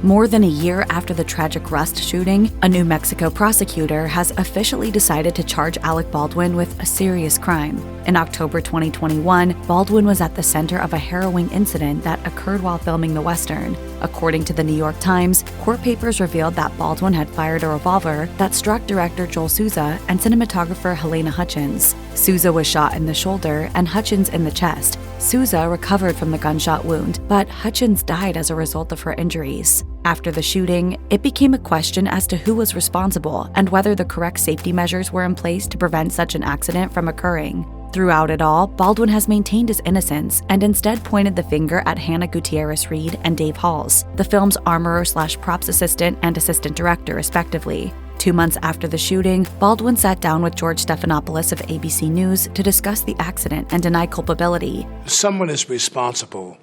More than a year after the tragic Rust shooting, a New Mexico prosecutor has officially decided to charge Alec Baldwin with a serious crime. In October 2021, Baldwin was at the center of a harrowing incident that occurred while filming the Western. According to the New York Times, court papers revealed that Baldwin had fired a revolver that struck director Joel Souza and cinematographer Helena Hutchins. Souza was shot in the shoulder and Hutchins in the chest. Souza recovered from the gunshot wound, but Hutchins died as a result of her injuries. After the shooting, it became a question as to who was responsible and whether the correct safety measures were in place to prevent such an accident from occurring. Throughout it all, Baldwin has maintained his innocence and instead pointed the finger at Hannah Gutierrez-Reed and Dave Halls, the film's armorer/props assistant and assistant director, respectively. 2 months after the shooting, Baldwin sat down with George Stephanopoulos of ABC News to discuss the accident and deny culpability. Someone is responsible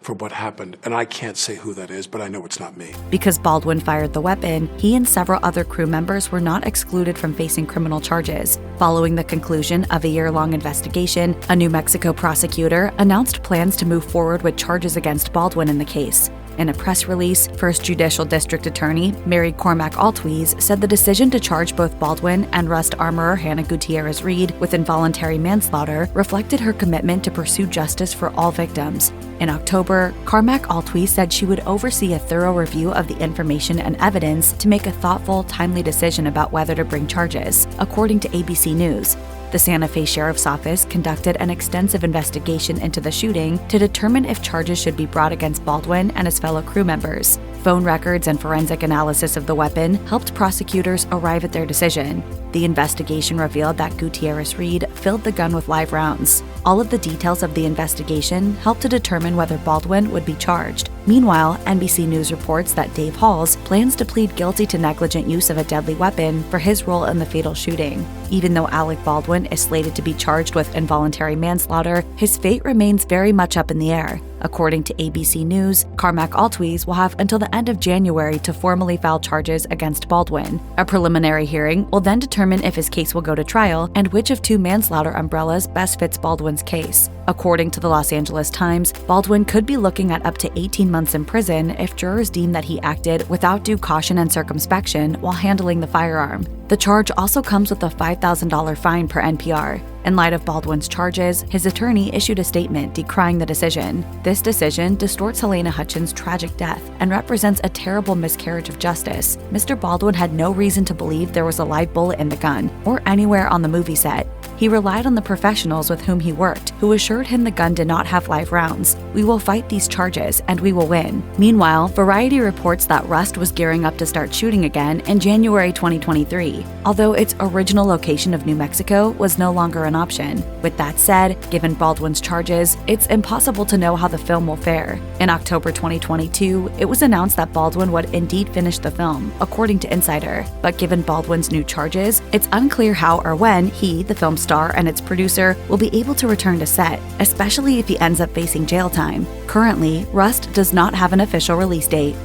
for what happened, and I can't say who that is, but I know it's not me. Because Baldwin fired the weapon, he and several other crew members were not excluded from facing criminal charges. Following the conclusion of a year-long investigation, a New Mexico prosecutor announced plans to move forward with charges against Baldwin in the case. In a press release, First Judicial District Attorney Mary Cormack Altwies said the decision to charge both Baldwin and Rust armorer Hannah Gutierrez-Reed with involuntary manslaughter reflected her commitment to pursue justice for all victims. In October, Cormack Altwies said she would oversee a thorough review of the information and evidence to make a thoughtful, timely decision about whether to bring charges, according to ABC News. The Santa Fe Sheriff's Office conducted an extensive investigation into the shooting to determine if charges should be brought against Baldwin and his fellow crew members. Phone records and forensic analysis of the weapon helped prosecutors arrive at their decision. The investigation revealed that Gutierrez-Reed filled the gun with live rounds. All of the details of the investigation helped to determine whether Baldwin would be charged. Meanwhile, NBC News reports that Dave Halls plans to plead guilty to negligent use of a deadly weapon for his role in the fatal shooting. Even though Alec Baldwin is slated to be charged with involuntary manslaughter, his fate remains very much up in the air. According to ABC News, Cormack Altwies will have until the end of January to formally file charges against Baldwin. A preliminary hearing will then determine if his case will go to trial and which of two manslaughter umbrellas best fits Baldwin's case. According to the Los Angeles Times, Baldwin could be looking at up to 18 months in prison if jurors deem that he acted without due caution and circumspection while handling the firearm. The charge also comes with a $5,000 fine per NPR. In light of Baldwin's charges, his attorney issued a statement decrying the decision. This decision distorts Helena Hutchins' tragic death and represents a terrible miscarriage of justice. Mr. Baldwin had no reason to believe there was a live bullet in the gun or anywhere on the movie set. He relied on the professionals with whom he worked, who assured him the gun did not have live rounds. "We will fight these charges, and we will win." Meanwhile, Variety reports that Rust was gearing up to start shooting again in January 2023, although its original location of New Mexico was no longer an option. With that said, given Baldwin's charges, it's impossible to know how the film will fare. In October 2022, it was announced that Baldwin would indeed finish the film, according to Insider. But given Baldwin's new charges, it's unclear how or when he, the film star, and its producer will be able to return to set, especially if he ends up facing jail time. Currently, Rust does not have an official release date.